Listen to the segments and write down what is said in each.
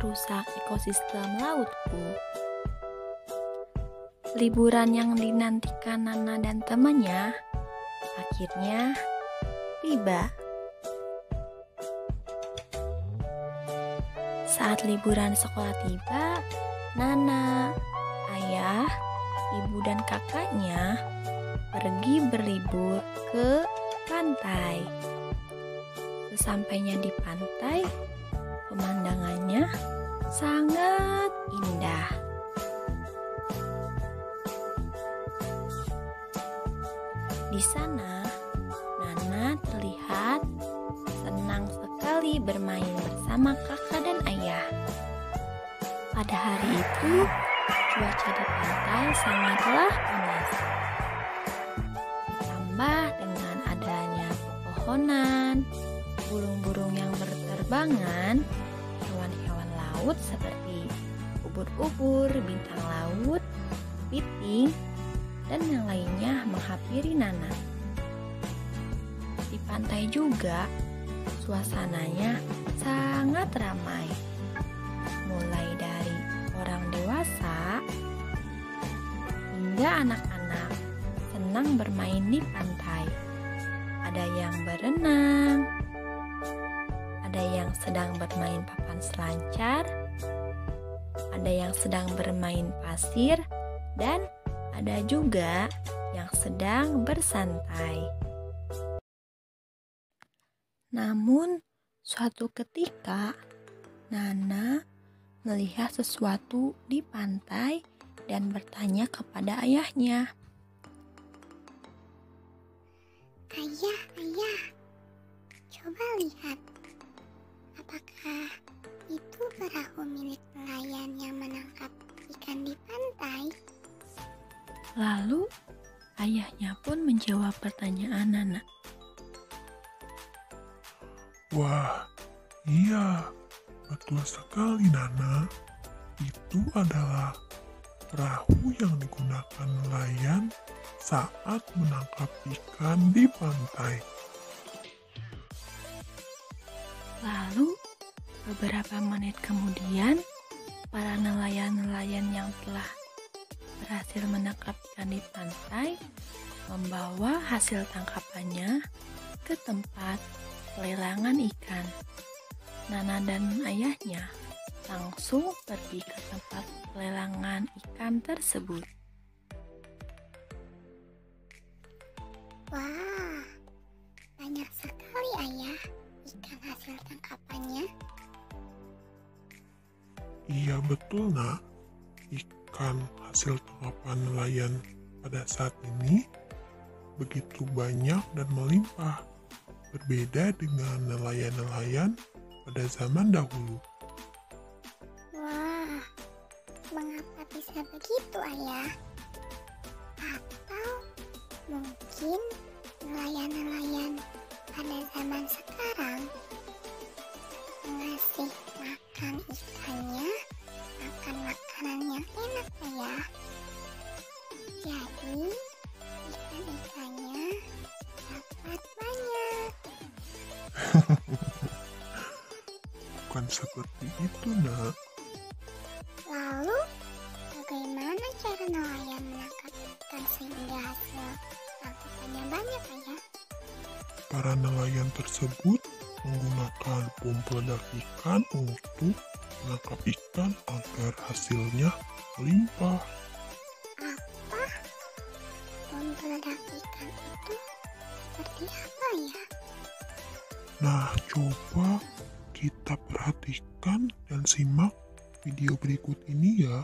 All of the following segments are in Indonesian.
merusak ekosistem lautku. Liburan yang dinantikan Nana dan temannya akhirnya tiba. Saat liburan sekolah tiba, Nana, ayah, ibu dan kakaknya pergi berlibur ke pantai. Sesampainya di pantai, pemandangannya sangat indah. Di sana, Nana terlihat senang sekali bermain bersama kakak dan ayah. Pada hari itu, cuaca di pantai sangatlah panas. Ditambah dengan adanya pepohonan, burung-burung yang berterbangan, hewan-hewan laut seperti ubur-ubur, bintang laut, kepiting, dan yang lainnya menghampiri Nana. Di pantai juga, suasananya sangat ramai. Mulai dari orang dewasa hingga anak-anak senang bermain di pantai. Ada yang berenang, ada yang sedang bermain papan selancar, ada yang sedang bermain pasir, dan ada juga yang sedang bersantai. Namun, suatu ketika Nana melihat sesuatu di pantai dan bertanya kepada ayahnya. Ayah, coba lihat. Apakah itu perahu milik nelayan yang menangkap ikan di pantai? Lalu, ayahnya pun menjawab pertanyaan Nana. Wah, iya, betul sekali Nana. Itu adalah perahu yang digunakan nelayan saat menangkap ikan di pantai. Lalu, beberapa menit kemudian, para nelayan-nelayan yang telah berhasil menangkap ikan di pantai membawa hasil tangkapannya ke tempat pelelangan ikan. Nana dan ayahnya langsung pergi ke tempat pelelangan ikan tersebut. Wah, banyak sekali ayah ikan hasil tangkapannya. Iya betul nak, ikan hasil tangkapan nelayan pada saat ini begitu banyak dan melimpah. Berbeda dengan nelayan-nelayan pada zaman dahulu. Wah, mengapa bisa begitu ayah? Atau mungkin nelayan-nelayan pada zaman sekarang mengasih makan ikannya makan makanan yang enak ayah. Jadi ikan-ikannya dapat banyak. Bukan seperti itu nak. Lalu bagaimana cara nelayan menangkap ikan sehingga hasil tangkapannya banyak ayah? Para nelayan tersebut menggunakan bom peledak ikan untuk menangkap ikan agar hasilnya melimpah. Apa? Bom peledak ikan itu seperti apa ya? Nah, coba kita perhatikan dan simak video berikut ini ya.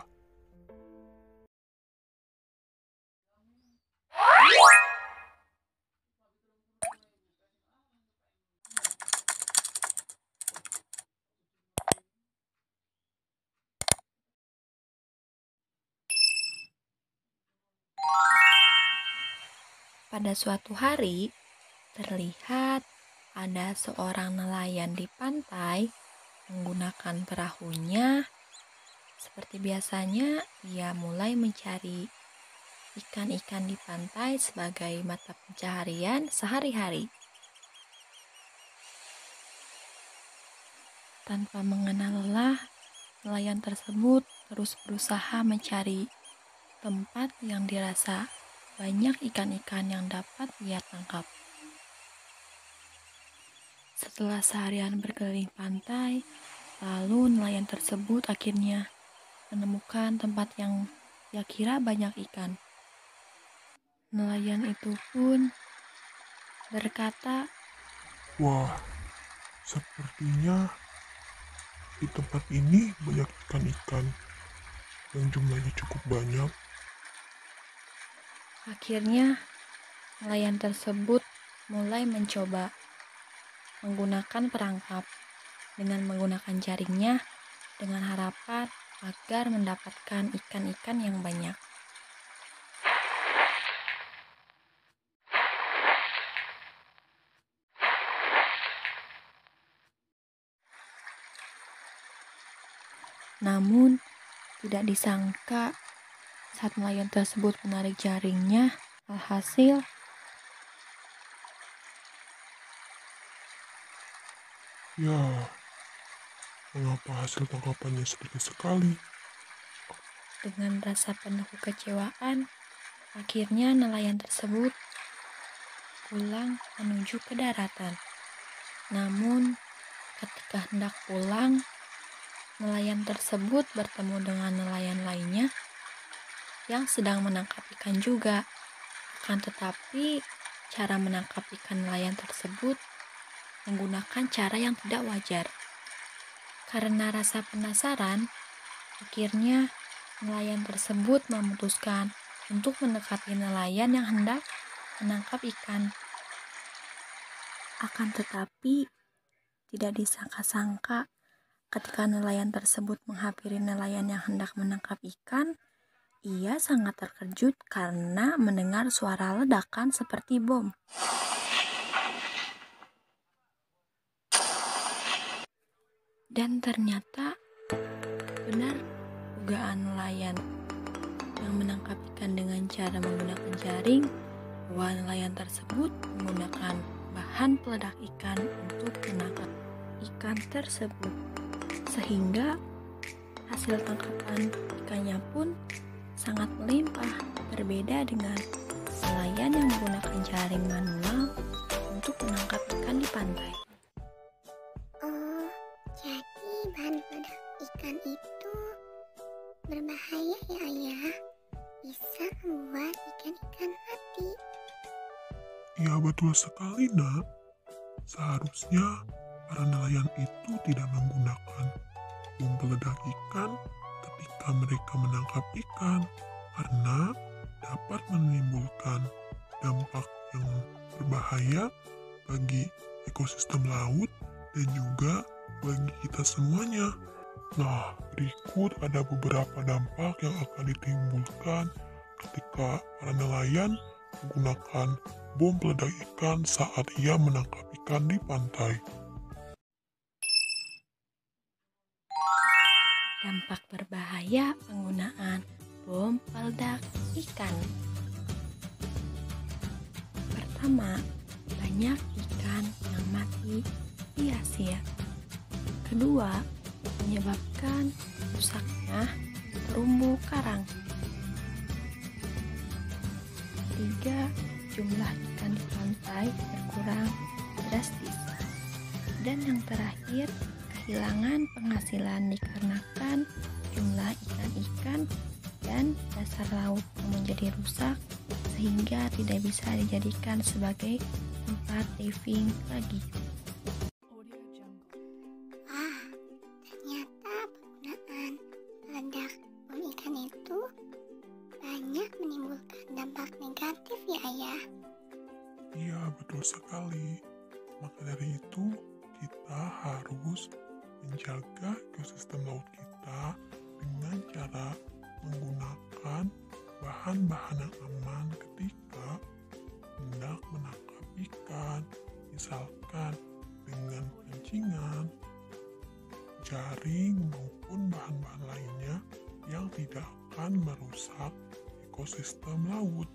Pada suatu hari, terlihat ada seorang nelayan di pantai menggunakan perahunya. Seperti biasanya, ia mulai mencari ikan-ikan di pantai sebagai mata pencaharian sehari-hari. Tanpa mengenal lelah, nelayan tersebut terus berusaha mencari tempat yang dirasa banyak ikan-ikan yang dapat ia tangkap. Setelah seharian berkeliling pantai, lalu nelayan tersebut akhirnya menemukan tempat yang ia kira banyak ikan. Nelayan itu pun berkata, Wah, sepertinya di tempat ini banyak ikan-ikan yang jumlahnya cukup banyak. akhirnya nelayan tersebut mulai mencoba menggunakan perangkap dengan menggunakan jaringnya dengan harapan agar mendapatkan ikan-ikan yang banyak. Namun, tidak disangka saat nelayan tersebut menarik jaringnya, alhasil Ya, mengapa hasil tangkapannya sedikit sekali? dengan rasa penuh kekecewaan, akhirnya nelayan tersebut pulang menuju ke daratan. Namun, ketika hendak pulang, nelayan tersebut bertemu dengan nelayan lainnya yang sedang menangkap ikan juga. Akan tetapi, cara menangkap ikan nelayan tersebut menggunakan cara yang tidak wajar. Karena rasa penasaran, akhirnya nelayan tersebut memutuskan untuk mendekati nelayan yang hendak menangkap ikan. Akan tetapi, tidak disangka-sangka ketika nelayan tersebut menghampiri nelayan yang hendak menangkap ikan, ia sangat terkejut karena mendengar suara ledakan seperti bom. Dan ternyata benar dugaan nelayan yang menangkap ikan dengan cara menggunakan jaring, bahwa nelayan tersebut menggunakan bahan peledak ikan untuk menangkap ikan tersebut. Sehingga hasil tangkapan ikannya pun sangat melimpah, berbeda dengan nelayan yang menggunakan jaring manual untuk menangkap ikan di pantai. Oh, jadi bahan peledak ikan itu berbahaya ya ayah? Bisa membuat ikan-ikan mati. Ya, betul sekali, Nak. Seharusnya para nelayan itu tidak menggunakan bom peledak ikan ketika mereka menangkap ikan, karena dapat menimbulkan dampak yang berbahaya bagi ekosistem laut dan juga bagi kita semuanya. Nah, berikut ada beberapa dampak yang akan ditimbulkan ketika para nelayan menggunakan bom peledak ikan saat ia menangkap ikan di pantai. Dampak berbahaya penggunaan bom peledak ikan. Pertama, banyak ikan yang mati sia-sia. Kedua, menyebabkan rusaknya terumbu karang. Tiga, jumlah ikan di pantai berkurang drastis. Dan yang terakhir, kehilangan penghasilan dikarenakan jumlah ikan-ikan dan dasar laut yang menjadi rusak sehingga tidak bisa dijadikan sebagai tempat diving lagi. Wah, ternyata penggunaan peledak bom ikan itu banyak menimbulkan dampak negatif ya ayah. Iya, betul sekali. Maka dari itu, kita harus menjaga ekosistem laut kita dengan cara menggunakan bahan-bahan yang aman ketika hendak menangkap ikan, misalkan dengan pancingan, jaring, maupun bahan-bahan lainnya yang tidak akan merusak ekosistem laut.